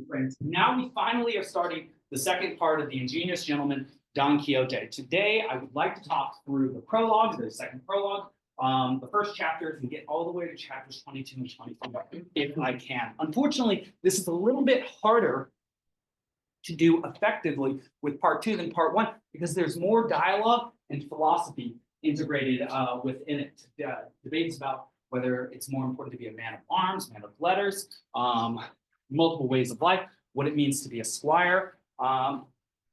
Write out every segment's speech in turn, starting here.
Friends, now we finally are starting the second part of the ingenious gentleman, Don Quixote. Today, I would like to talk through the prologue, the second prologue, the first chapters, and get all the way to chapters 22 and 24 if I can. Unfortunately, this is a little bit harder to do effectively with part 2 than part 1 because there's more dialogue and philosophy integrated within it. Debates about whether it's more important to be a man of arms, man of letters, multiple ways of life, what it means to be a squire,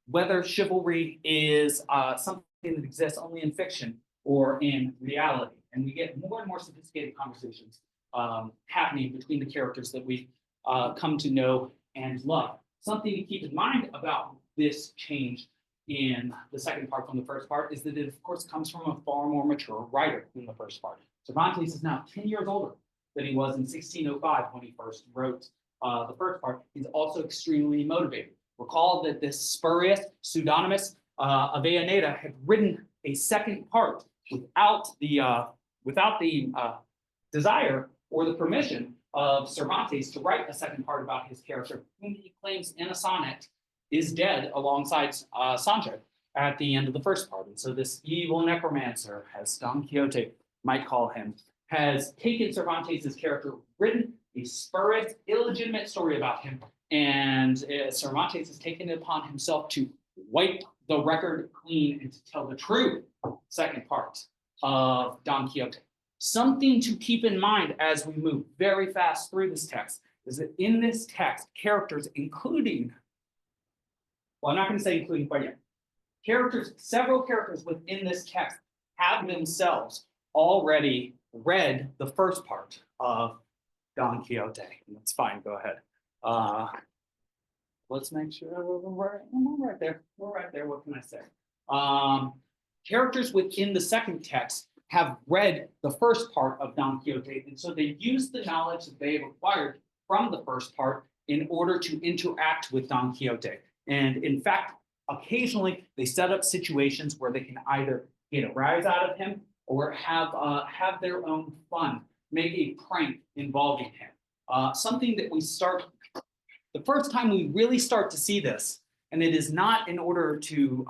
whether chivalry is something that exists only in fiction or in reality. And we get more and more sophisticated conversations happening between the characters that we come to know and love. Something to keep in mind about this change in the second part from the first part is that it, of course, comes from a far more mature writer than the first part. Cervantes is now 10 years older than he was in 1605 when he first wrote the first part. He's also extremely motivated. Recall that this spurious pseudonymous Avellaneda had written a second part without the desire or the permission of Cervantes to write a second part about his character, whom he claims in a sonnet is dead alongside Sancho at the end of the first part. And so this evil necromancer, as Don Quixote might call him, has taken Cervantes' character, written a spurious, illegitimate story about him, and Cervantes has taken it upon himself to wipe the record clean and to tell the true second part of Don Quixote. Something to keep in mind as we move very fast through this text is that in this text, characters including, well, I'm not going to say including quite yet, several characters within this text have themselves already read the first part of Don Quixote. That's fine, go ahead. Let's make sure we're right there. We're right there, what can I say? Characters within the second text have read the first part of Don Quixote, and so they use the knowledge that they have acquired from the first part in order to interact with Don Quixote. And in fact, occasionally they set up situations where they can either get a rise out of him or have their own fun, make a prank involving him. Something that we start, the first time we really start to see this, and it is not in order to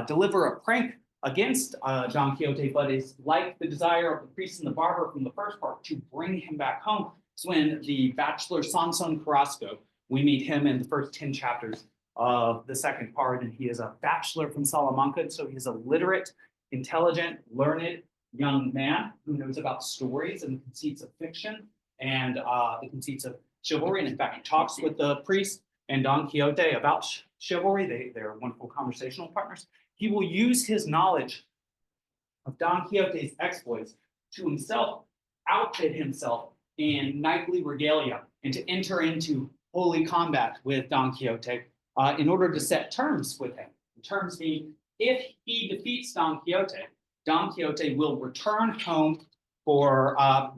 deliver a prank against Don Quixote, but is like the desire of the priest and the barber from the first part to bring him back home. It's when the bachelor Sansón Carrasco, we meet him in the first 10 chapters of the second part, and he is a bachelor from Salamanca, and so he's a literate, intelligent, learned young man who knows about stories and the conceits of fiction and the conceits of chivalry. And in fact, he talks with the priest and Don Quixote about chivalry. They're wonderful conversational partners. He will use his knowledge of Don Quixote's exploits to himself outfit himself in knightly regalia and to enter into holy combat with Don Quixote in order to set terms with him. The terms being, if he defeats Don Quixote will return home for a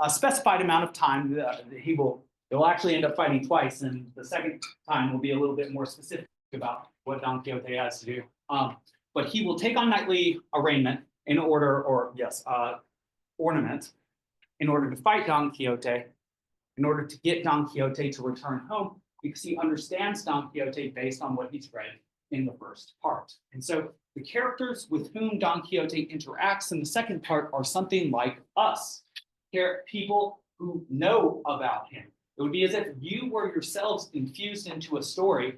specified amount of time. He'll actually end up fighting twice, and the second time will be a little bit more specific about what Don Quixote has to do. But he will take on knightly arraignment in order, ornament, in order to fight Don Quixote, in order to get Don Quixote to return home, because he understands Don Quixote based on what he's read in the first part. And so the characters with whom Don Quixote interacts in the second part are something like us, people who know about him. It would be as if you were yourselves infused into a story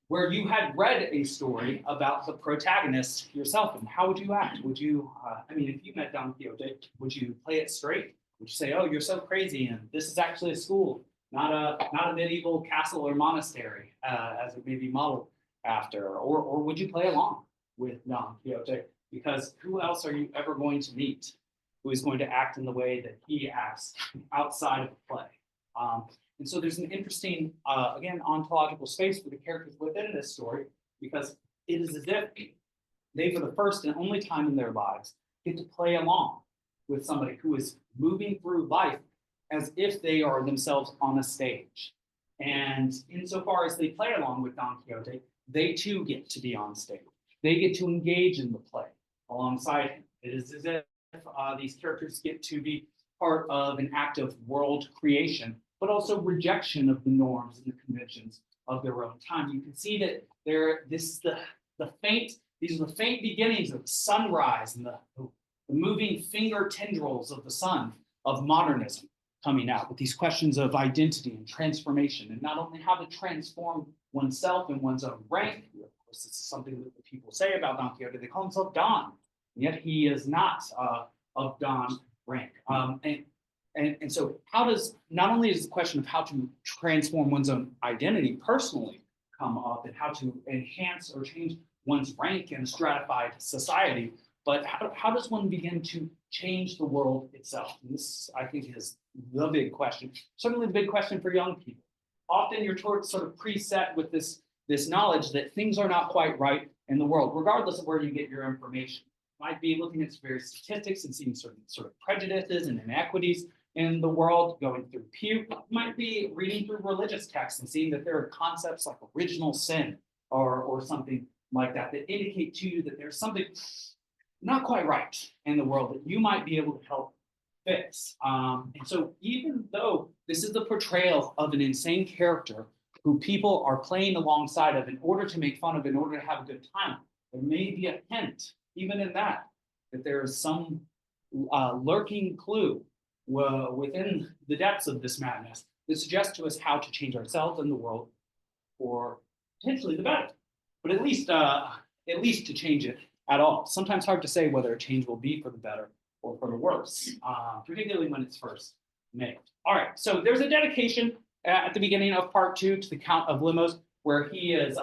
where you had read a story about the protagonist yourself, and how would you act? Would you, if you met Don Quixote, would you play it straight? Would you say, oh, you're so crazy, and this is actually a school, not a medieval castle or monastery, as it may be modeled after, or would you play along with Don Quixote? Because who else are you ever going to meet who is going to act in the way that he acts outside of the play? And so there's an interesting, again, ontological space for the characters within this story, because it is as if they, for the first and only time in their lives, get to play along with somebody who is moving through life as if they are themselves on a stage. And insofar as they play along with Don Quixote, they too get to be on stage. They get to engage in the play alongside him. It is as if these characters get to be part of an act of world creation, but also rejection of the norms and the conventions of their own time. You can see that these are the faint beginnings of sunrise and the moving finger tendrils of the sun of modernism coming out with these questions of identity and transformation, and not only how to transform oneself and one's own rank. Of course, this is something that the people say about Don Quixote. They call himself Don, and yet he is not of Don rank. And so how does, not only is the question of how to transform one's own identity personally come up, and how to enhance or change one's rank in a stratified society, but how does one begin to change the world itself? And this, I think, is the big question, certainly the big question for young people. Often you're sort of preset with this knowledge that things are not quite right in the world, regardless of where you get your information. You might be looking at various statistics and seeing sort of prejudices and inequities in the world, going through Pew. You might be reading through religious texts and seeing that there are concepts like original sin or something like that that indicate to you that there's something not quite right in the world that you might be able to help fix. And so even though this is the portrayal of an insane character who people are playing alongside of in order to make fun of, in order to have a good time, there may be a hint, even in that there is some lurking clue within the depths of this madness that suggests to us how to change ourselves and the world for potentially the better, but at least to change it at all. Sometimes hard to say whether a change will be for the better or for the worse, particularly when it's first made. All right, so there's a dedication at the beginning of part 2 to the Count of Limos, where he is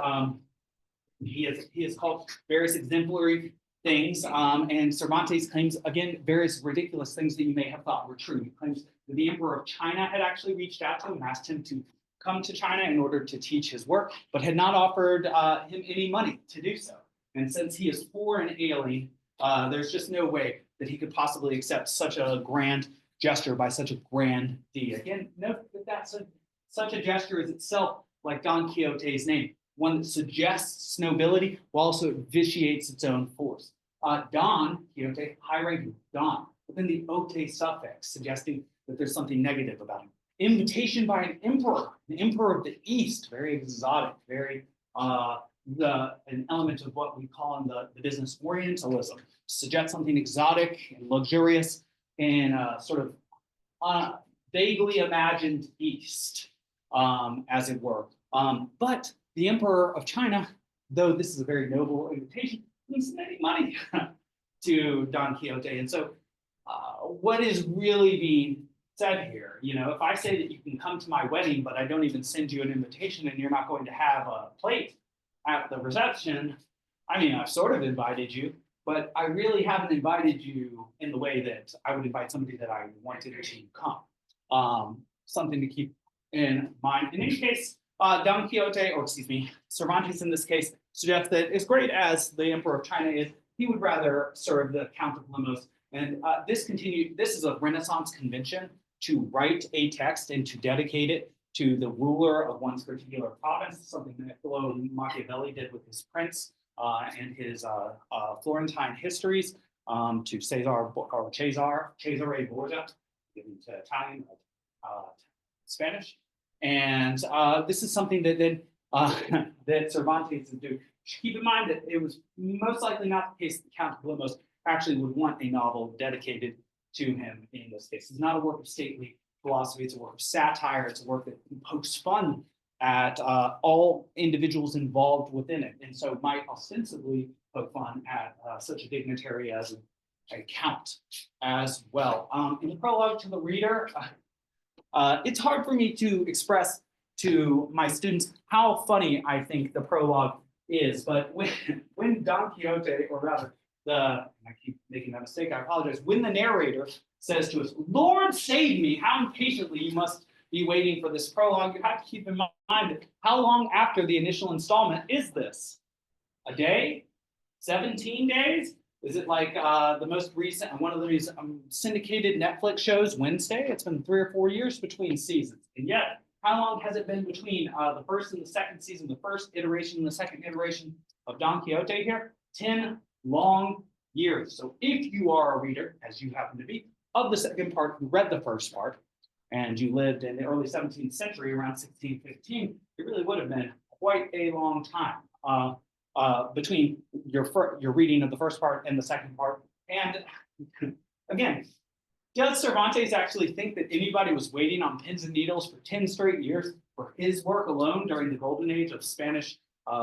called various exemplary things, and Cervantes claims, again, various ridiculous things that you may have thought were true. He claims that the Emperor of China had actually reached out to him and asked him to come to China in order to teach his work, but had not offered him any money to do so. And since he is poor and ailing, there's just no way that he could possibly accept such a grand gesture by such a grand deed. Again, note that such a gesture is itself, like Don Quixote's name, one that suggests nobility while also it vitiates its own force. Don Quixote, high ranking, Don, but then the ote suffix, suggesting that there's something negative about him. Invitation by an emperor of the East, very exotic, very an element of what we call in the business Orientalism, suggests something exotic and luxurious in a sort of vaguely imagined East, as it were. But the Emperor of China, though this is a very noble invitation, isn't any money to Don Quixote. And so what is really being said here? You know, if I say that you can come to my wedding, but I don't even send you an invitation and you're not going to have a plate at the reception, I mean, I've sort of invited you, but I really haven't invited you in the way that I would invite somebody that I wanted to come. Something to keep in mind. In any case, Don Quixote, or excuse me, Cervantes in this case, suggests that as great as the Emperor of China is, he would rather serve the Count of Limos. And this is a Renaissance convention to write a text and to dedicate it to the ruler of one's particular province, something that Machiavelli did with his prince and his Florentine histories to Cesare Borgia, given to Italian, Spanish. And this is something that that Cervantes would do. Keep in mind that it was most likely not the case that the Count of Limos actually would want a novel dedicated to him in this case. It's not a work of stately philosophy, it's a work of satire, it's a work that pokes fun at all individuals involved within it, and so might ostensibly poke fun at such a dignitary as a count as well. In the prologue to the reader, it's hard for me to express to my students how funny I think the prologue is, but when Don Quixote, or rather I keep making that mistake, I apologize, when the narrator says to us, "Lord save me, how impatiently you must be waiting for this prologue," you have to keep in mind how long after the initial installment is this? A day? 17 days? Is it like the most recent, one of these syndicated Netflix shows, Wednesday? It's been 3 or 4 years between seasons. And yet, how long has it been between the first and the second season, the first iteration and the second iteration of Don Quixote here? 10 long years. So if you are a reader, as you happen to be, of the second part who read the first part, and you lived in the early 17th century around 1615, it really would have been quite a long time between your reading of the first part and the second part. And again, does Cervantes actually think that anybody was waiting on pins and needles for 10 straight years for his work alone during the golden age of Spanish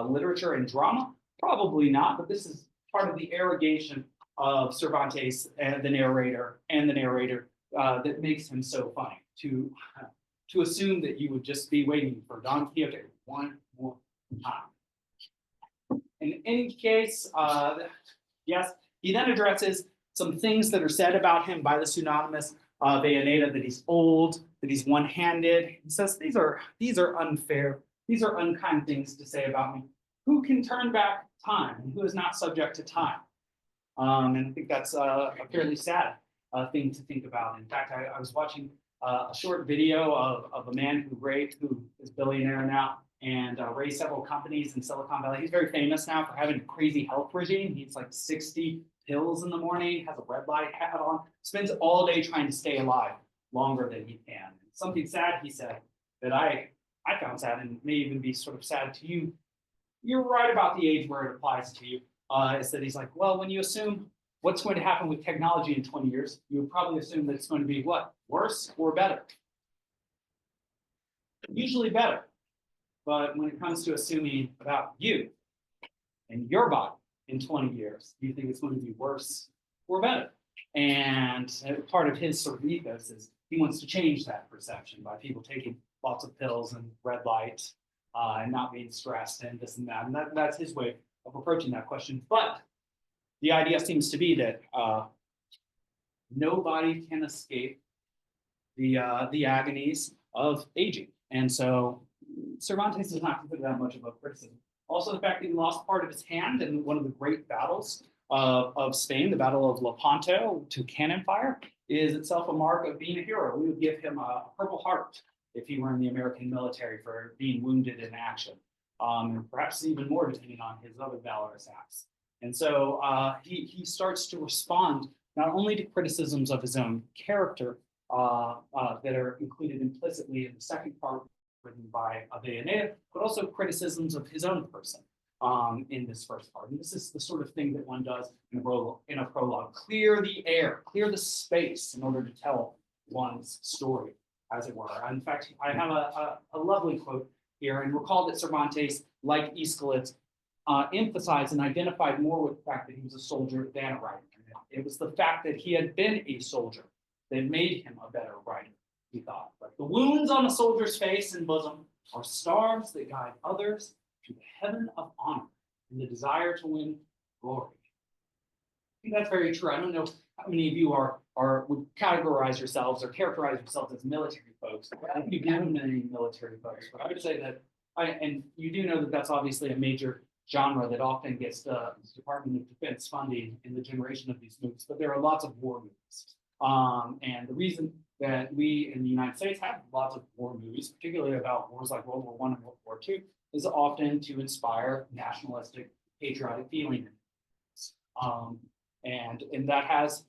literature and drama? Probably not, but this is part of the arrogation of Cervantes and the narrator that makes him so funny, to assume that you would just be waiting for Don Quixote one more time. In any case, yes, he then addresses some things that are said about him by the pseudonymous Valleneda, that he's old, that he's one-handed. He says, these are unfair, these are unkind things to say about me. Who can turn back time and who is not subject to time? And I think that's a fairly sad thing to think about. In fact, I was watching a short video of a man who is a billionaire now, and raised several companies in Silicon Valley. He's very famous now for having a crazy health regime. He eats like 60 pills in the morning, has a red light hat on, spends all day trying to stay alive longer than he can. Something sad he said that I found sad, and may even be sort of sad to you. You're right about the age where it applies to you. Is that he's like, well, when you assume what's going to happen with technology in 20 years, you would probably assume that it's going to be what? Worse or better? Usually better. But when it comes to assuming about you and your body in 20 years, do you think it's going to be worse or better? And part of his sort of ethos is he wants to change that perception by people taking lots of pills and red light and not being stressed and this and that. And that's his way of approaching that question. But the idea seems to be that nobody can escape the agonies of aging. And so Cervantes does not consider that much of a criticism. Also, the fact that he lost part of his hand in one of the great battles of Spain, the Battle of Lepanto to cannon fire, is itself a mark of being a hero. We would give him a Purple Heart if he were in the American military for being wounded in action, and perhaps even more depending on his other valorous acts. And so he starts to respond not only to criticisms of his own character that are included implicitly in the second part written by Valleneda, but also criticisms of his own person in this first part. And this is the sort of thing that one does in a prologue. Clear the air, clear the space in order to tell one's story, as it were. In fact, I have a lovely quote here, and recall that Cervantes, like Aeschylus, emphasized and identified more with the fact that he was a soldier than a writer. It was the fact that he had been a soldier that made him a better writer, he thought. But the wounds on a soldier's face and bosom are stars that guide others to the heaven of honor and the desire to win glory. I think that's very true. I don't know how many of you would categorize yourselves or characterize yourselves as military folks. I don't think you've known many military folks, but I would say that, and you do know that that's obviously a major genre that often gets the Department of Defense funding in the generation of these movies, but there are lots of war movies. And the reason that we in the United States have lots of war movies, particularly about wars like World War I and World War II, is often to inspire nationalistic, patriotic feeling. And that has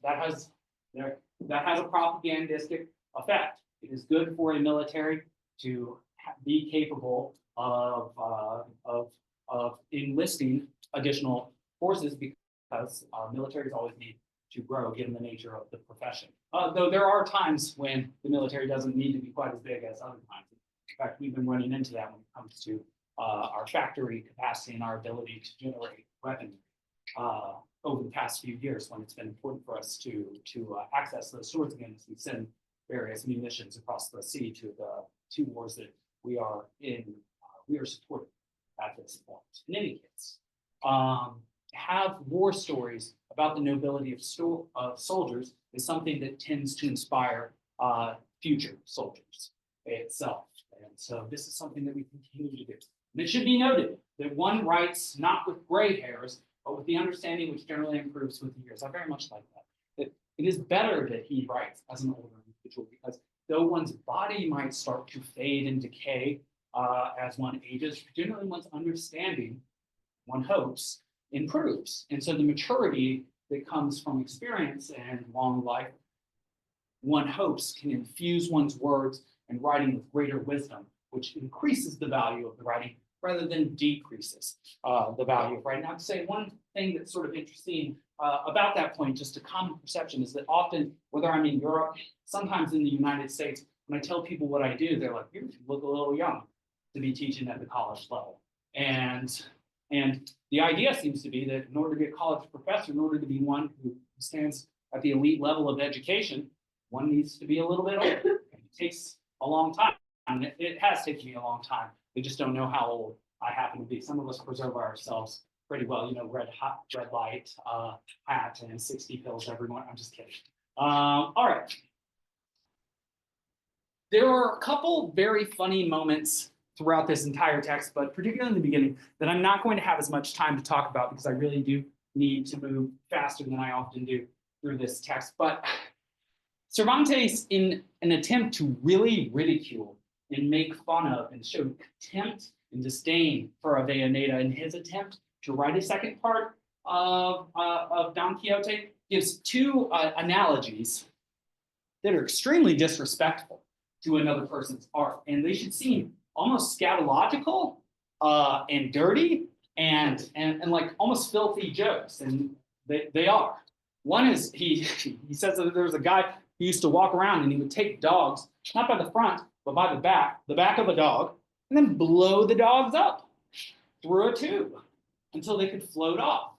a propagandistic effect. It is good for a military to be capable of enlisting additional forces, because militaries always need to grow given the nature of the profession. Though there are times when the military doesn't need to be quite as big as other times. In fact, we've been running into that when it comes to our factory capacity and our ability to generate weaponry over the past few years, when it's been important for us to access those stores again as we send various munitions across the sea to the two wars that we are supporting at this point. In any case, have war stories about the nobility of soldiers is something that tends to inspire future soldiers itself. And so this is something that we continue to do. And it should be noted that one writes not with gray hairs, but with the understanding which generally improves with the years. I very much like that. That it is better that he writes as an older individual, because though one's body might start to fade and decay as one ages, generally one's understanding, one hopes, improves. And so the maturity that comes from experience and long life one hopes can infuse one's words and writing with greater wisdom, which increases the value of the writing rather than decreases the value of writing. I'd say one thing that's sort of interesting about that point, just a common perception, is that often, whether I'm in Europe, sometimes in the United States, when I tell people what I do, they're like, you look a little young to be teaching at the college level. And the idea seems to be that in order to be a college professor, in order to be one who stands at the elite level of education, one needs to be a little bit older. It takes a long time. And it has taken me a long time. They just don't know how old I happen to be. Some of us preserve ourselves pretty well, red light, hat, and 60 pills every morning. I'm just kidding. All right. There are a couple very funny moments throughout this entire text, but particularly in the beginning, that I'm not going to have as much time to talk about because I really do need to move faster than I often do through this text. But Cervantes, in an attempt to really ridicule and make fun of and show contempt and disdain for Avellaneda, in his attempt to write a second part of Don Quixote, gives two analogies that are extremely disrespectful to another person's art. And they should seem almost scatological and dirty and like almost filthy jokes. And they are. One is he says that there was a guy who used to walk around and he would take dogs, not by the front, but by the back of a dog, and then blow the dogs up through a tube until they could float off.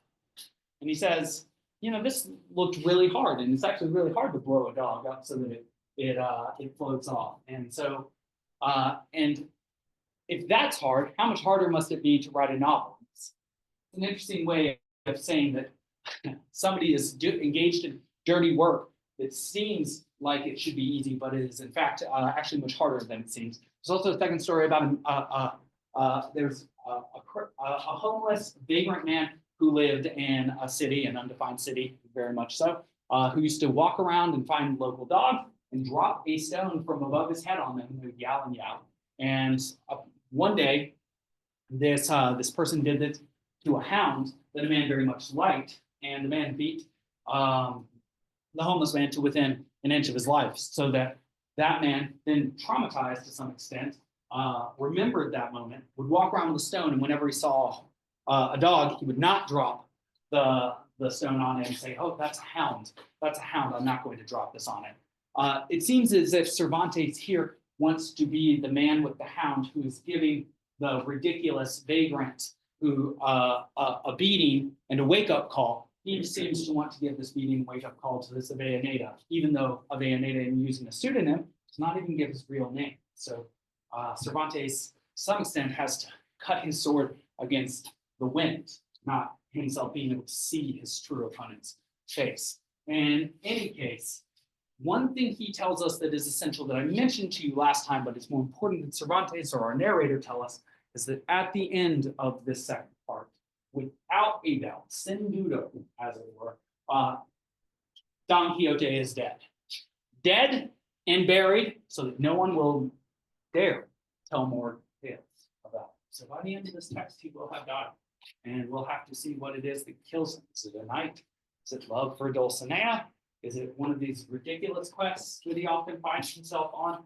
And he says, this looked really hard, and it's actually really hard to blow a dog up so that it floats off. And so, and if that's hard, how much harder must it be to write a novel? It's an interesting way of saying that somebody is engaged in dirty work that seems like it should be easy, but it is in fact actually much harder than it seems. There's also a second story about there's a homeless vagrant man who lived in a city, an undefined city, very much so, who used to walk around and find local dogs and drop a stone from above his head on them, and they would yowl and yowl. And one day, this person did this to a hound that a man very much liked, and the man beat the homeless man to within an inch of his life, so that man, then traumatized to some extent, remembered that moment, would walk around with a stone, and whenever he saw a dog, he would not drop the stone on it and say, oh, that's a hound, I'm not going to drop this on it. It seems as if Cervantes here wants to be the man with the hound who is giving the ridiculous vagrant who a beating and a wake-up call. He seems to want to give this beating and wake-up call to this Avellaneda, even though Avellaneda, in using a pseudonym, does not even give his real name. So Cervantes, to some extent, has to cut his sword against the wind, not himself being able to see his true opponent's face. In any case, one thing he tells us that is essential that I mentioned to you last time, but it's more important than Cervantes or our narrator tell us, is that at the end of this second part, without a doubt, sin dudo, as it were, Don Quixote is dead. Dead and buried so that no one will dare tell more tales about it. So by the end of this text, he will have died. And we'll have to see what it is that kills him. Is it a knight? Is it love for Dulcinea? Is it one of these ridiculous quests that he often finds himself on?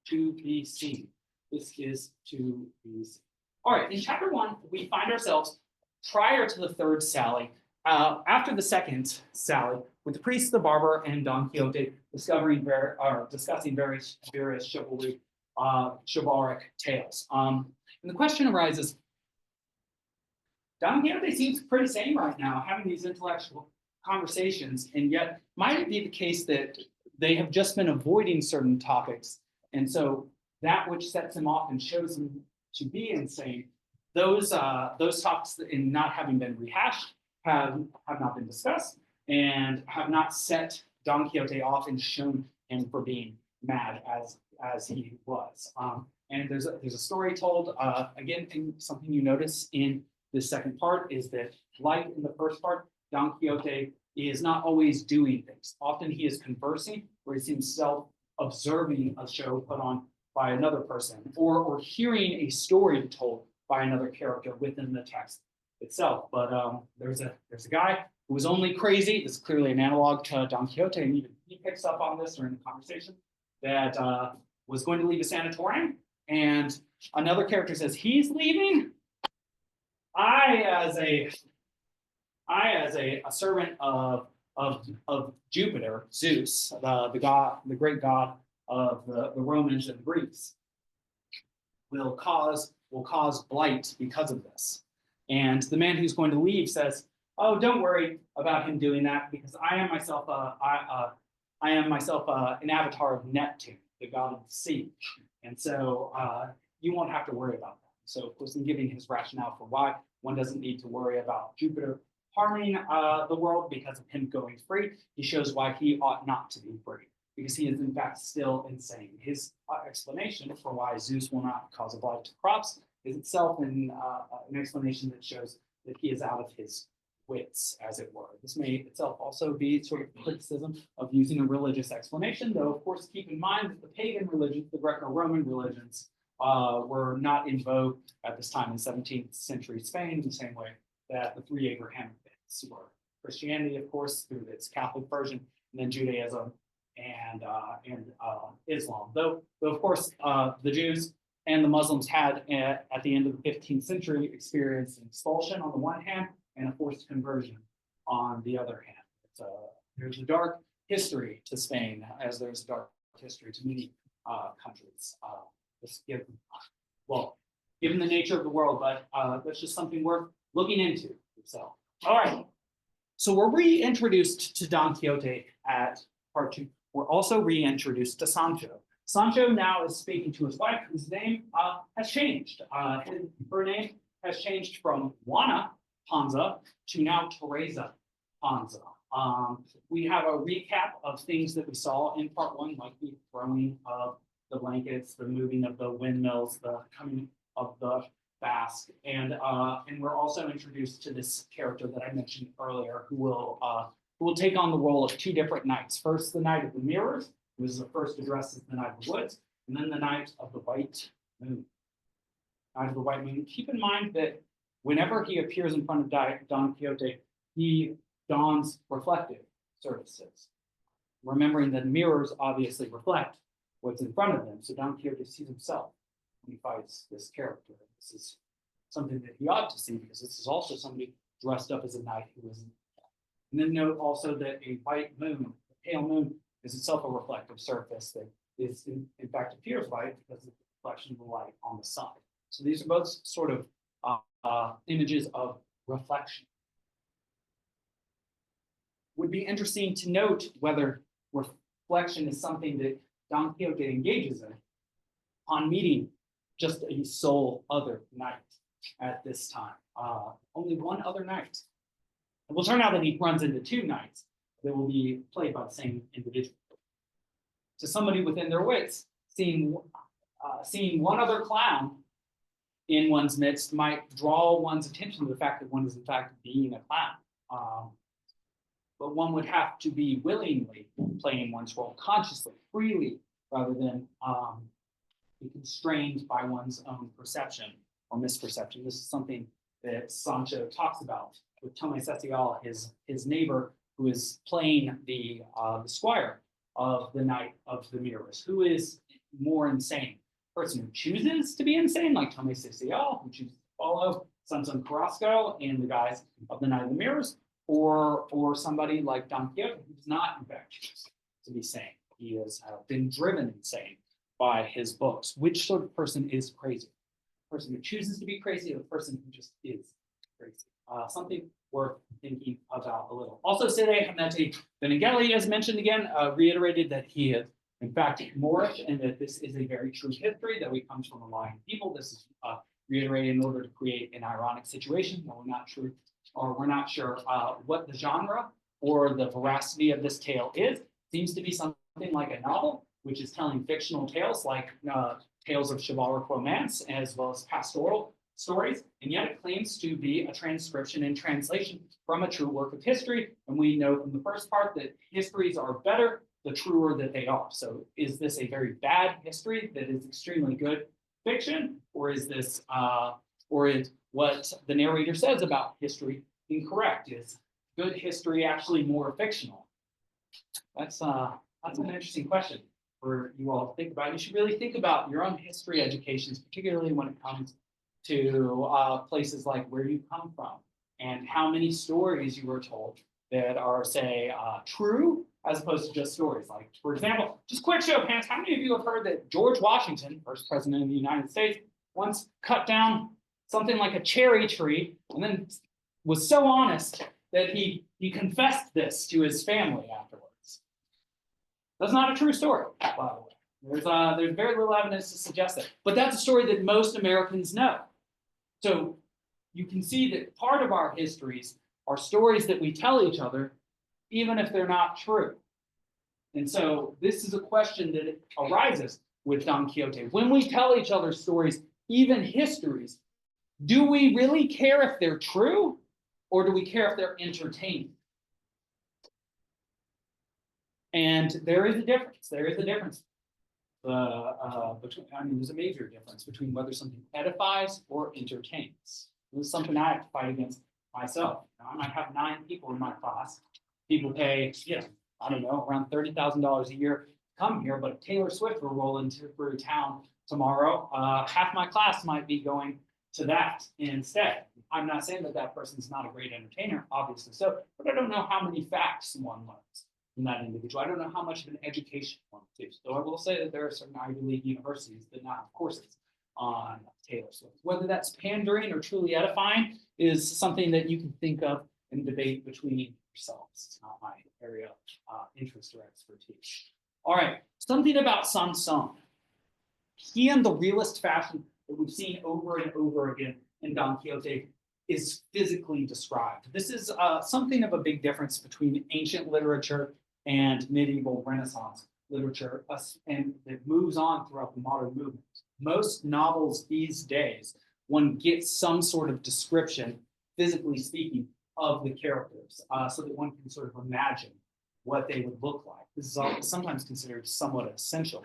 To be seen. This is to be seen. All right, in chapter 1, we find ourselves prior to the third sally, after the second sally, with the priest, the barber, and Don Quixote discussing various chivalric tales. And the question arises, Don Quixote seems pretty sane right now, having these intellectual conversations, and yet might it be the case that they have just been avoiding certain topics, and so that which sets him off and shows him to be insane, those topics in not having been rehashed have not been discussed and have not set Don Quixote off and shown him for being mad as he was. And there's a story told, again, something you notice in this second part is that, like in the first part, Don Quixote is not always doing things. Often he is conversing, or he seems self-observing a show put on by another person, or hearing a story told by another character within the text itself. But there's a guy who was only crazy. This is clearly an analog to Don Quixote, and he picks up on this during the conversation, that was going to leave a sanatorium, and another character says he's leaving. I, as a servant of Jupiter, Zeus, the god, the great god of the Romans and Greeks, will cause blight because of this. And the man who's going to leave says, "Oh, don't worry about him doing that, because I am myself an avatar of Neptune, the god of the sea, and so you won't have to worry about that." So, of course, in giving his rationale for why one doesn't need to worry about Jupiter harming the world because of him going free, he shows why he ought not to be free, because he is in fact still insane. His explanation for why Zeus will not cause a blight to crops is itself an explanation that shows that he is out of his wits, as it were. This may itself also be sort of criticism of using a religious explanation, though of course keep in mind that the pagan religions, the Greco-Roman religions, were not in vogue at this time in 17th century Spain in the same way that the three Abrahamic faiths were. Christianity, of course, through its Catholic version, and then Judaism and Islam. Though of course, the Jews and the Muslims had, at the end of the 15th century, experienced an expulsion on the one hand and a forced conversion on the other hand. There's a dark history to Spain, as there's a dark history to many countries. Given the nature of the world, but that's just something worth looking into. So, all right. So we're reintroduced to Don Quixote at part 2. We're also reintroduced to Sancho. Sancho now is speaking to his wife, whose name has changed. Her name has changed from Juana Panza to now Teresa Panza. We have a recap of things that we saw in part 1, like the throwing of the blankets, the moving of the windmills, the coming of the Basque, and we're also introduced to this character that I mentioned earlier, who will take on the role of 2 different knights. First, the Knight of the Mirrors, who is the first addressed as the Knight of the Woods, and then the Knight of the White Moon. Knight of the White Moon. Keep in mind that whenever he appears in front of Don Quixote, he dons reflective surfaces, remembering that mirrors obviously reflect what's in front of them. So Don Quixote sees himself when he fights this character. This is something that he ought to see, because this is also somebody dressed up as a knight who isn't. And then note also that a white moon, a pale moon, is itself a reflective surface that is in fact appears white because of the reflection of the light on the side. So these are both sort of images of reflection. Would be interesting to note whether reflection is something that Don Quixote engages in on meeting just a sole other knight at this time. Only one other knight. It will turn out that he runs into 2 knights that will be played by the same individual. To somebody within their wits, seeing one other clown in one's midst might draw one's attention to the fact that one is in fact being a clown. But one would have to be willingly playing one's role consciously, freely, rather than be constrained by one's own perception or misperception. This is something that Sancho talks about with Tome Cecial, his neighbor, who is playing the squire of the Knight of the Mirrors. Who is more insane? A person who chooses to be insane, like Tome Cecial, who chooses to follow Sansón Carrasco and the guys of the Knight of the Mirrors, or somebody like Don Quixote, who does not in fact choose to be sane. He has been driven insane by his books. Which sort of person is crazy? The person who chooses to be crazy, or the person who just is crazy? Something worth thinking about a little. Also, Sede Hamete Benengeli, as mentioned again, reiterated that he is in fact Moorish, and that this is a very true history, that we come from a lying people. This is reiterated in order to create an ironic situation where we're not sure what the genre or the veracity of this tale is. Seems to be something like a novel, which is telling fictional tales like tales of chivalric romance, as well as pastoral stories, and yet it claims to be a transcription and translation from a true work of history. And we know from the first part that histories are better the truer that they are. So is this a very bad history that is extremely good fiction, or is this, or is what the narrator says about history incorrect? Is good history actually more fictional? That's an interesting question for you all to think about. You should really think about your own history educations, particularly when it comes to places like where you come from and how many stories you were told that are, say, true as opposed to just stories. Like, for example, just quick show of hands, how many of you have heard that George Washington, first president of the United States, once cut down something like a cherry tree and then was so honest that he confessed this to his family afterwards? That's not a true story, by the way. There's very little evidence to suggest that. But that's a story that most Americans know. So you can see that part of our histories are stories that we tell each other, even if they're not true. And so this is a question that arises with Don Quixote. When we tell each other stories, even histories, do we really care if they're true, or do we care if they're entertaining? And there is a difference. There is a difference. There's a major difference between whether something edifies or entertains. This is something I have to fight against myself. I might have 9 people in my class. People pay, I don't know, around $30,000 a year to come here, but if Taylor Swift will roll through town tomorrow, half my class might be going to that instead. I'm not saying that that person's not a great entertainer, obviously so, but I don't know how many facts one learns from that individual. I don't know how much of an education one takes. So I will say that there are certain Ivy League universities that now have courses on Taylor Swift. Whether that's pandering or truly edifying is something that you can think of and debate between yourselves. It's not my area of interest or expertise. All right, something about Sansón. He, in the realist fashion that we've seen over and over again in Don Quixote, is physically described. This is something of a big difference between ancient literature and medieval Renaissance literature, and it moves on throughout the modern movement. Most novels these days, one gets some sort of description, physically speaking, of the characters, so that one can sort of imagine what they would look like. This is sometimes considered somewhat essential.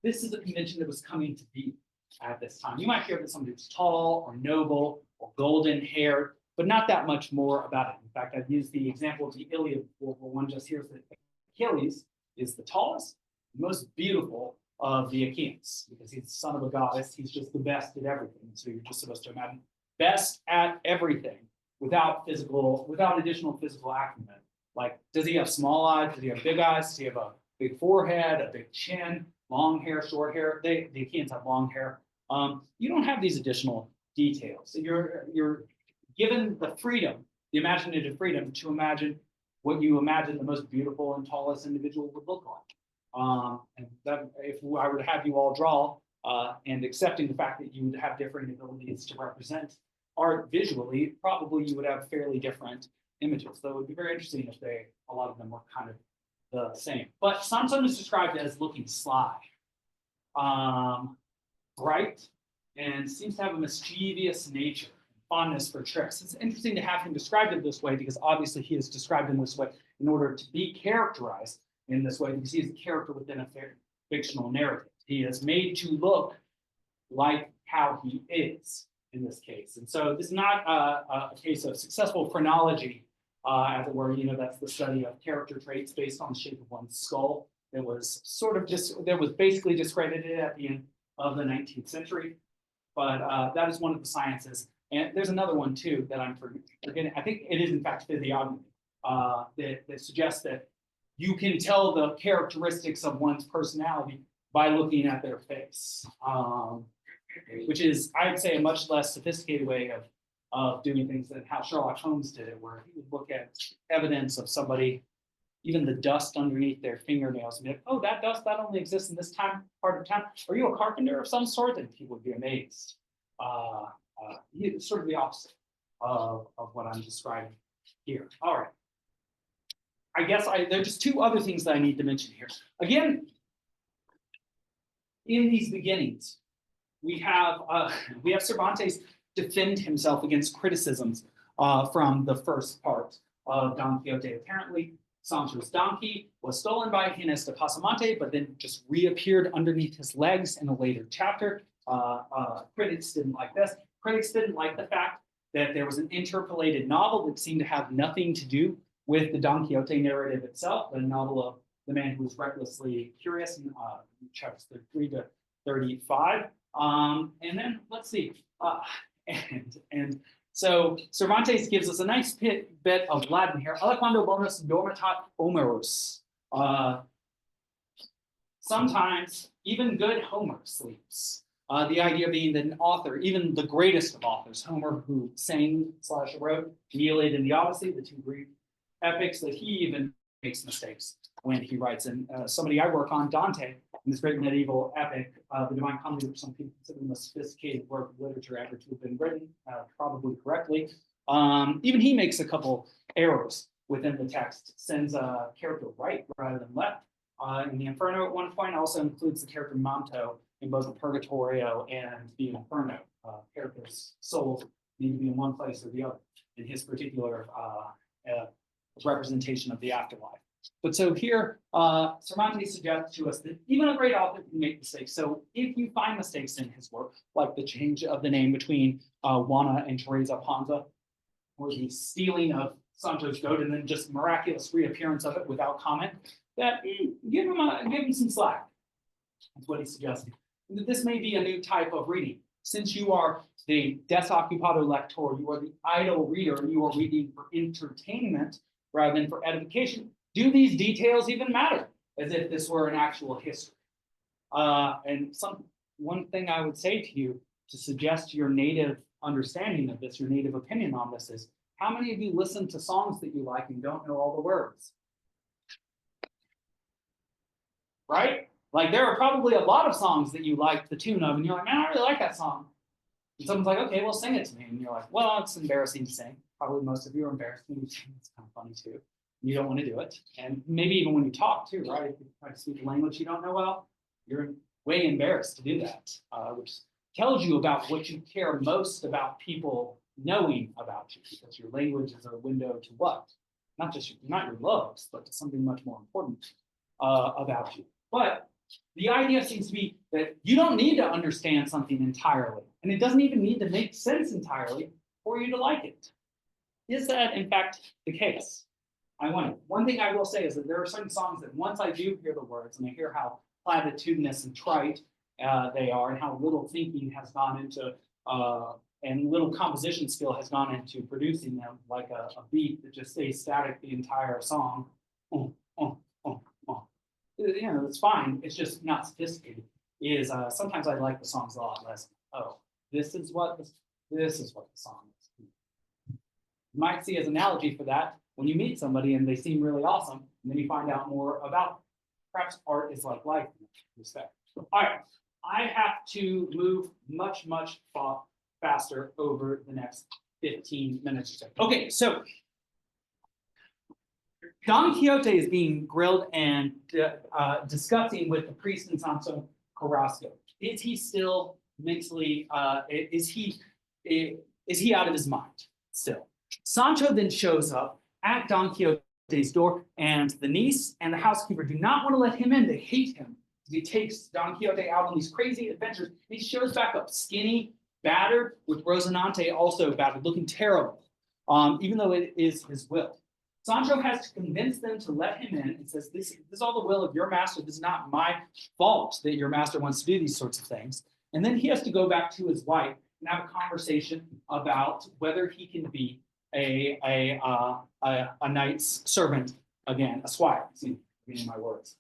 This is a convention that was coming to be at this time. You might hear that somebody was tall or noble or golden haired, but not that much more about it. In fact, I've used the example of the Iliad, where one just hears that Achilles is the tallest, most beautiful of the Achaeans, because he's the son of a goddess. He's just the best at everything. So you're just supposed to imagine best at everything without additional physical acumen. Like, does he have small eyes? Does he have big eyes? Does he have a big forehead, a big chin, long hair, short hair? The Achaeans have long hair. You don't have these additional details. You're given the freedom, the imaginative freedom, to imagine what you imagine the most beautiful and tallest individual would look like. And that, if I were to have you all draw, and accepting the fact that you would have different abilities to represent art visually, probably you would have fairly different images. So it would be very interesting if a lot of them were kind of the same. But Sansón is described as looking sly, bright, and seems to have a mischievous nature, fondness for tricks. It's interesting to have him described in this way, because obviously he is described in this way in order to be characterized in this way, because he is a character within a fictional narrative. He is made to look like how he is in this case. And so this is not a case of successful phrenology, as it were. That's the study of character traits based on the shape of one's skull. That was basically discredited at the end of the 19th century. But that is one of the sciences. And there's another one too that I'm forgetting. I think it is in fact physiognomy, that suggests that you can tell the characteristics of one's personality by looking at their face, which is, I'd say, a much less sophisticated way of doing things than how Sherlock Holmes did it, where he would look at evidence of somebody, even the dust underneath their fingernails, and be like, oh, that dust, that only exists in this part of town. Are you a carpenter of some sort? And people would be amazed. It's sort of the opposite of what I'm describing here. All right. I guess there are just 2 other things that I need to mention here. Again, in these beginnings, we have Cervantes defend himself against criticisms from the first part of Don Quixote. Apparently, Sancho's donkey was stolen by Gines de Pasamonte, but then just reappeared underneath his legs in a later chapter. Critics didn't like this. Critics didn't like the fact that there was an interpolated novel that seemed to have nothing to do with the Don Quixote narrative itself, the novel of the man who was recklessly curious, in chapters 33 to 35. And then let's see, and so Cervantes gives us a nice bit of Latin here. Aliquando bonus dormitat omerus. Sometimes even good Homer sleeps. The idea being that an author, even the greatest of authors, Homer, who sang / wrote the Iliad and the Odyssey, the two Greek epics, that he even makes mistakes when he writes. And somebody I work on, Dante, in this great medieval epic, the Divine Comedy, which some people consider the most sophisticated work of literature ever to have been written, probably correctly. Even he makes a couple errors within the text, sends a character right rather than left. In the Inferno at one point also includes the character Manto in both the Purgatorio and the Inferno. Characters' souls need to be in one place or the other in his particular representation of the afterlife. But so here, Cervantes suggests to us that even a great author can make mistakes. So if you find mistakes in his work, like the change of the name between Juana and Teresa Panza, or the stealing of Sancho's goat and then just miraculous reappearance of it without comment, that give him some slack. That's what he suggested. This may be a new type of reading. Since you are the desoccupado lector, you are the idle reader, and you are reading for entertainment rather than for edification, do these details even matter? As if this were an actual history. And one thing I would say to you to suggest your native understanding of this, your native opinion on this is, how many of you listen to songs that you like and don't know all the words? Right? Like there are probably a lot of songs that you like the tune of, and you're like, man, I really like that song. And someone's like, okay, well, sing it to me. And you're like, well, it's embarrassing to sing. Probably most of you are embarrassed when you sing. It's kind of funny too. You don't want to do it. And maybe even when you talk too, right? If you try to speak a language you don't know well, you're way embarrassed to do that, which tells you about what you care most about people knowing about you, because your language is a window to what? Not your looks, but to something much more important about you. But the idea seems to be that you don't need to understand something entirely, and it doesn't even need to make sense entirely for you to like it. Is that, in fact, the case? I wonder. One thing I will say is that there are certain songs that once I do hear the words and I hear how platitudinous and trite they are, and how little thinking has gone into, and little composition skill has gone into producing them, like a beat that just stays static the entire song. You know, it's fine. It's just not sophisticated. Sometimes I like the songs a lot less. Oh, this is what the song is. You might see as an analogy for that when you meet somebody and they seem really awesome, and then you find out more about them. Perhaps art is like life in that respect. All right, I have to move much faster over the next 15 minutes or so. Okay, so Don Quixote is being grilled and discussing with the priest in Sansón Carrasco. Is he still mentally? Is he out of his mind still? Sancho then shows up at Don Quixote's door, and the niece and the housekeeper do not want to let him in. They hate him. He takes Don Quixote out on these crazy adventures. He shows back up skinny, battered, with Rocinante also battered, looking terrible, even though it is his will. Sancho has to convince them to let him in and says, this is all the will of your master. This is not my fault that your master wants to do these sorts of things. And then he has to go back to his wife and have a conversation about whether he can be a knight's servant again, a squire. See, reading my words.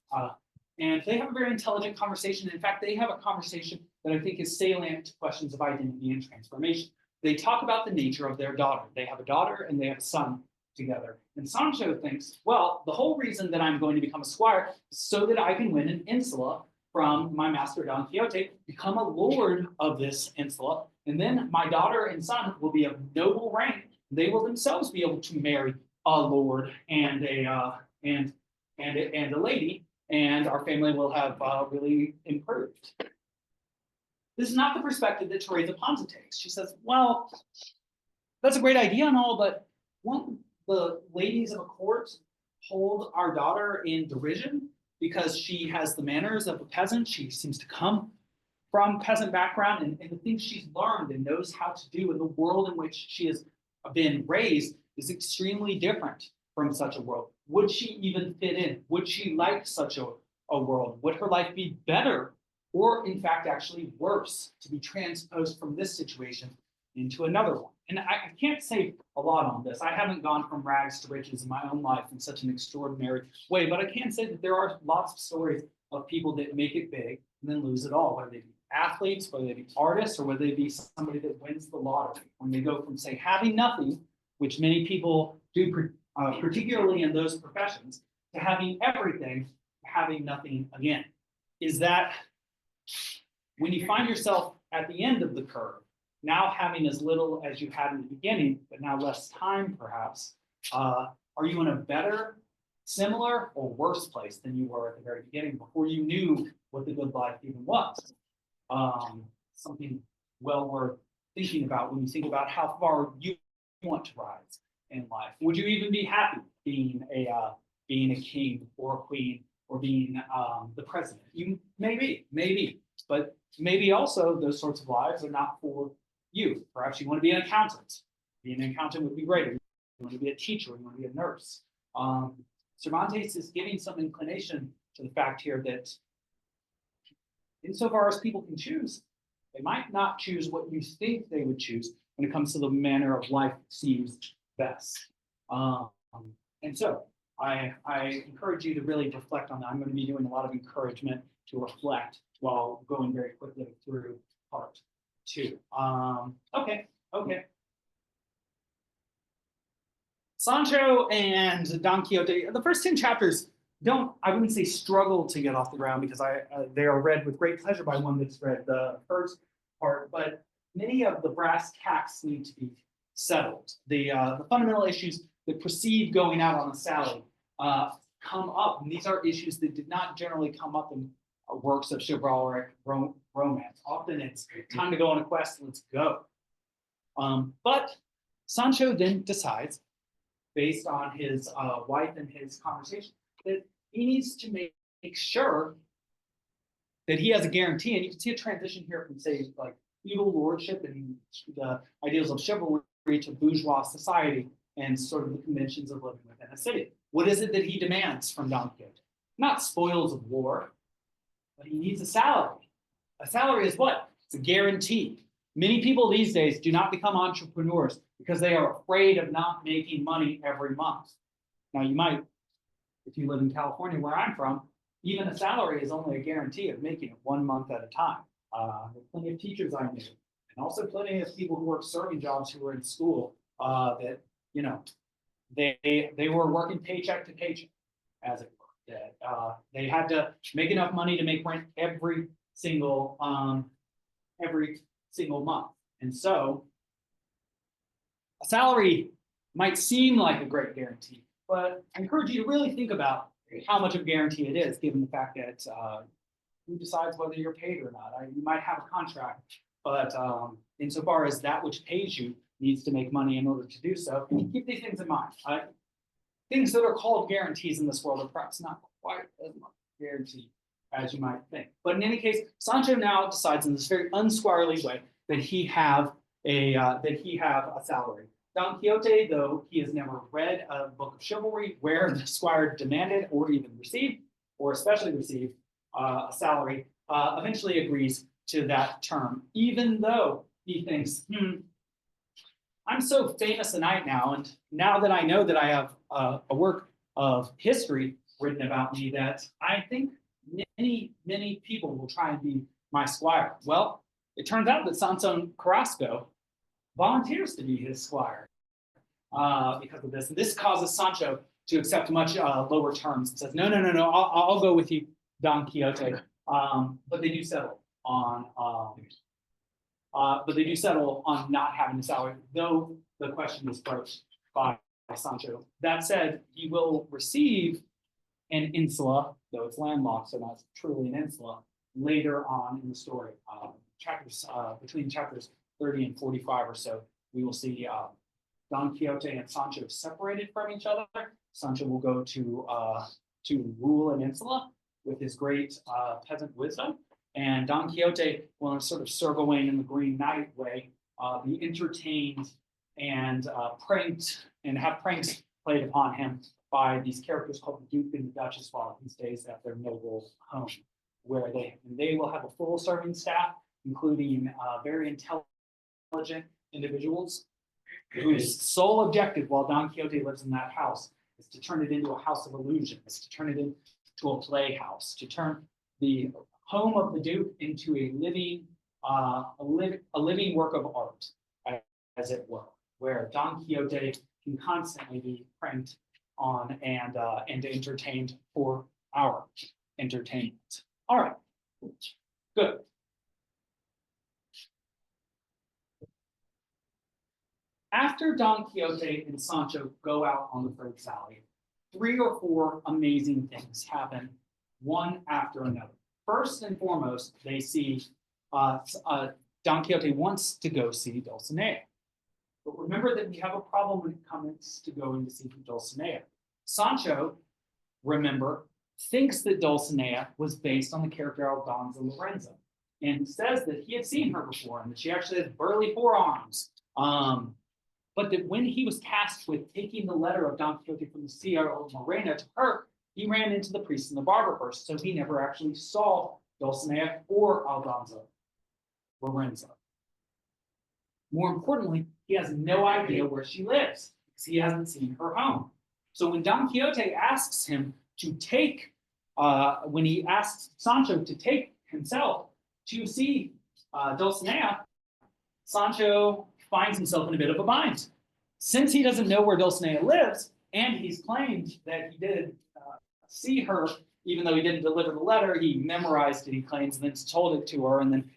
And they have a very intelligent conversation. In fact, they have a conversation that I think is salient to questions of identity and transformation. They talk about the nature of their daughter. They have a daughter and they have a son together. And Sancho thinks, well, the whole reason that I'm going to become a squire is so that I can win an insula from my master Don Quixote, become a lord of this insula, and then my daughter and son will be of noble rank. They will themselves be able to marry a lord and a lady, and our family will have really improved. This is not the perspective that Teresa Panza takes. She says, well, that's a great idea and all, but won't the ladies of a court hold our daughter in derision because she has the manners of a peasant? She seems to come from peasant background, and the things she's learned and knows how to do in the world in which she has been raised is extremely different from such a world? Would she even fit in? Would she like such a world? Would her life be better, or in fact actually worse, to be transposed from this situation into another one? And I can't say a lot on this. I haven't gone from rags to riches in my own life in such an extraordinary way, but I can say that there are lots of stories of people that make it big and then lose it all, whether they be athletes, whether they be artists, or whether they be somebody that wins the lottery. When they go from, say, having nothing, which many people do, particularly in those professions, to having everything, having nothing again. Is that when you find yourself at the end of the curve, now having as little as you had in the beginning, but now less time perhaps, are you in a better, similar, or worse place than you were at the very beginning before you knew what the good life even was? Something well worth thinking about when you think about how far you want to rise in life. Would you even be happy being a king or a queen or being the president? You maybe, but maybe also those sorts of lives are not for you. Perhaps you want to be an accountant. Being an accountant would be great. Or you want to be a teacher, or you want to be a nurse. Cervantes is giving some inclination to the fact here that insofar as people can choose, they might not choose what you think they would choose when it comes to the manner of life that seems best. And so I encourage you to really reflect on that. I'm going to be doing a lot of encouragement to reflect while going very quickly through part 2. Okay. Sancho and Don Quixote, the first 10 chapters I wouldn't say struggle to get off the ground, because they are read with great pleasure by one that's read the first part, but many of the brass tacks need to be settled. The fundamental issues that precede going out on a sally come up, and these are issues that did not generally come up in works of chivalric romance. Often it's time to go on a quest, let's go. But Sancho then decides, based on his wife and his conversation, that he needs to make sure that he has a guarantee. And you can see a transition here from, say, like feudal lordship and the ideals of chivalry to bourgeois society and sort of the conventions of living within a city. What is it that he demands from Don Quixote? Not spoils of war, but he needs a salary. A salary is what? It's a guarantee. Many people these days do not become entrepreneurs because they are afraid of not making money every month. Now, you might, if you live in California, where I'm from, even a salary is only a guarantee of making it 1 month at a time. There's plenty of teachers I knew, and also plenty of people who work serving jobs who were in school that, you know, they were working paycheck to paycheck, as it were. They had to make enough money to make rent every single month. And so a salary might seem like a great guarantee, but I encourage you to really think about how much of a guarantee it is, given the fact that who decides whether you're paid or not. You might have a contract, but insofar as that which pays you needs to make money in order to do so, keep these things in mind. Things that are called guarantees in this world are perhaps not quite as much guarantee as you might think. But in any case, Sancho now decides in this very unsquirrely way that he have a salary. Don Quixote, though he has never read a book of chivalry where the squire demanded or even received, or especially received, a salary, eventually agrees to that term, even though he thinks, I'm so famous a knight now, and now that I know that I have a work of history written about me, that I think many people will try and be my squire. Well, it turns out that Sansón Carrasco volunteers to be his squire because of this. And this causes Sancho to accept much lower terms and says, no, I'll go with you, Don Quixote. But they do settle on not having a salary, though the question is broached by Sancho. That said, he will receive an insula, though it's landlocked, so not truly an insula, later on in the story. Between chapters 30 and 45 or so, we will see Don Quixote and Sancho separated from each other. Sancho will go to rule an insula with his great peasant wisdom, and Don Quixote will, sort of Sir Gawain in the Green Knight way, be entertained and pranked and have pranks played upon him by these characters called the Duke and the Duchess while he stays at their noble home, where they will have a full serving staff, including very intelligent individuals whose sole objective while Don Quixote lives in that house is to turn it into a house of illusions, to turn it into a playhouse, to turn the home of the Duke into a living work of art, as it were, where Don Quixote can constantly be pranked on and entertained for our entertainment. All right, good. After Don Quixote and Sancho go out on the third sally, 3 or 4 amazing things happen, one after another. First and foremost, they see Don Quixote wants to go see Dulcinea. But remember that we have a problem when it comes to going to see Dulcinea. Sancho, remember, thinks that Dulcinea was based on the character Aldonza Lorenzo, and says that he had seen her before and that she actually has burly forearms. But that when he was tasked with taking the letter of Don Quixote from the Sierra Morena to her, he ran into the priest and the barber first, so he never actually saw Dulcinea or Aldonza Lorenzo. More importantly, he has no idea where she lives because he hasn't seen her home. So when Don Quixote asks him to take, when he asks Sancho to take himself to see Dulcinea, Sancho finds himself in a bit of a bind. Since he doesn't know where Dulcinea lives, and he's claimed that he did see her, even though he didn't deliver the letter, he memorized it, he claims, and then told it to her, and then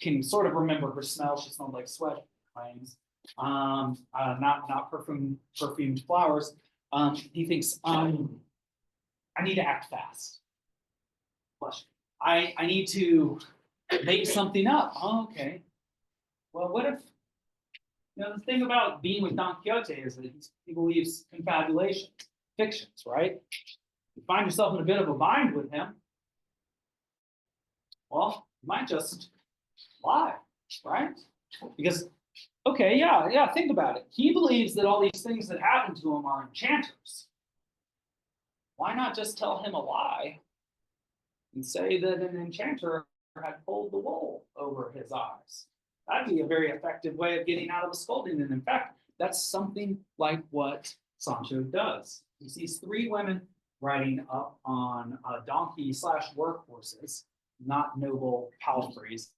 can sort of remember her smell. She smelled like sweat, claims, not perfumed flowers. He thinks, I need to act fast. I need to make something up. Oh, okay. Well, what if, the thing about being with Don Quixote is that he believes confabulations, fictions, right? You find yourself in a bit of a bind with him, well, you might just lie, right? Because, okay, yeah, think about it. He believes that all these things that happen to him are enchanters. Why not just tell him a lie and say that an enchanter had pulled the wool over his eyes? That'd be a very effective way of getting out of a scolding. And in fact, that's something like what Sancho does. He sees 3 women riding up on donkey/work horses, not noble palfreys,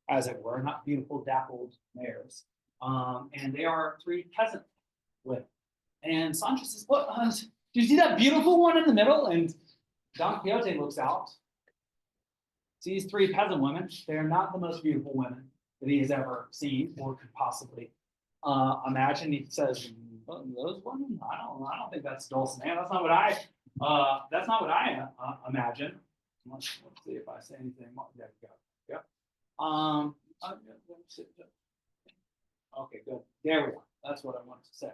as it were, not beautiful dappled mares. And they are 3 peasant women. And Sancho says, "What? Do you see that beautiful one in the middle?" And Don Quixote looks out, sees 3 peasant women. They are not the most beautiful women that he has ever seen or could possibly imagine. He says, "Those women? I don't think that's Dulcinea. That's not what I imagine." Let's see if I say anything more. There we go. Yep. Okay, good. There we go. That's what I wanted to say.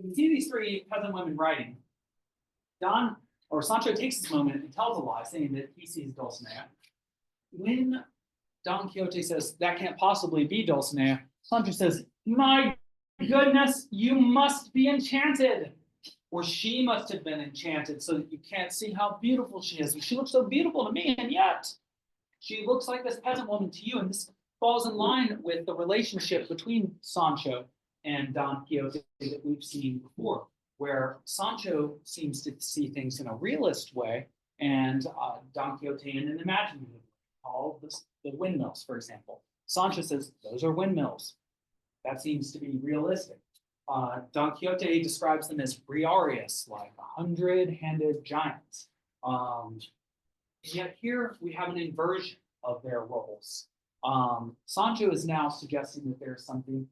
You see these 3 peasant women riding. Sancho takes this moment and tells a lie, saying that he sees Dulcinea. When Don Quixote says, "That can't possibly be Dulcinea," Sancho says, "My goodness, you must be enchanted." Or she must have been enchanted so that you can't see how beautiful she is. She looks so beautiful to me, and yet she looks like this peasant woman to you. And this falls in line with the relationship between Sancho and Don Quixote that we've seen before, where Sancho seems to see things in a realist way, and Don Quixote in an imaginative way. All the windmills, for example. Sancho says, "Those are windmills." That seems to be realistic. Don Quixote describes them as briareous, like 100-handed giants. Yet here we have an inversion of their roles. Sancho is now suggesting that there's something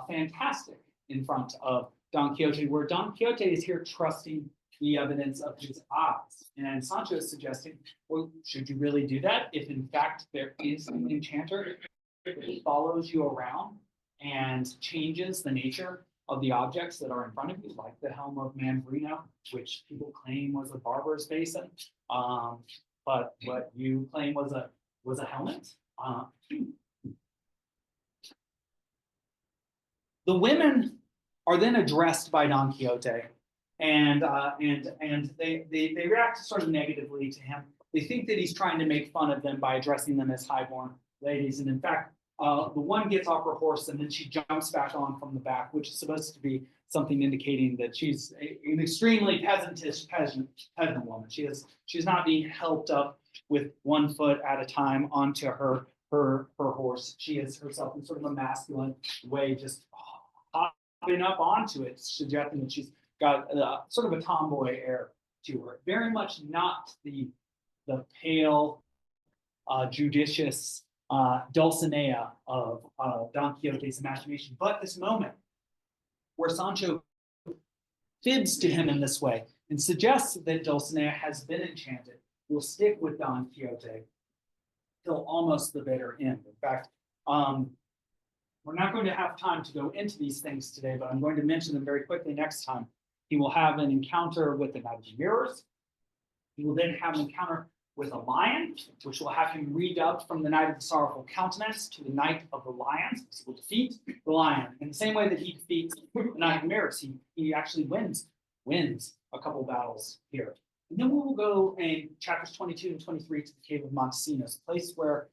fantastic in front of Don Quixote, where Don Quixote is here trusting the evidence of his eyes. And Sancho is suggesting, well, should you really do that if in fact there is an enchanter that follows you around and changes the nature of the objects that are in front of you, like the helm of Mambrino, which people claim was a barber's basin, but what you claim was a helmet? The women are then addressed by Don Quixote and they react sort of negatively to him. They think that he's trying to make fun of them by addressing them as highborn ladies, and in fact, the one gets off her horse and then she jumps back on from the back, which is supposed to be something indicating that she's an extremely peasant woman. She's not being helped up with 1 foot at a time onto her horse. She is herself in sort of a masculine way, just hopping up onto it, suggesting that she's got sort of a tomboy air to her. Very much not the pale, judicious Dulcinea of Don Quixote's imagination, but this moment where Sancho fibs to him in this way and suggests that Dulcinea has been enchanted will stick with Don Quixote till almost the bitter end. In fact, we're not going to have time to go into these things today, but I'm going to mention them very quickly next time. He will have an encounter with the Knight of Mirrors. He will then have an encounter with a lion, which will have him redubbed from the Knight of the Sorrowful Countenance to the Knight of the Lions. He will defeat the lion. In the same way that he defeats the Knight of Mirrors, he actually wins a couple battles here. And then we will go in chapters 22 and 23 to the Cave of Montesinos, a place where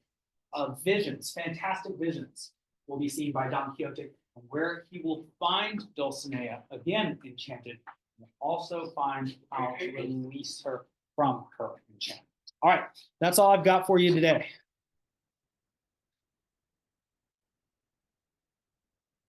visions, fantastic visions, will be seen by Don Quixote, and where he will find Dulcinea, again enchanted, and also find how to release her from her enchantment. All right, that's all I've got for you today.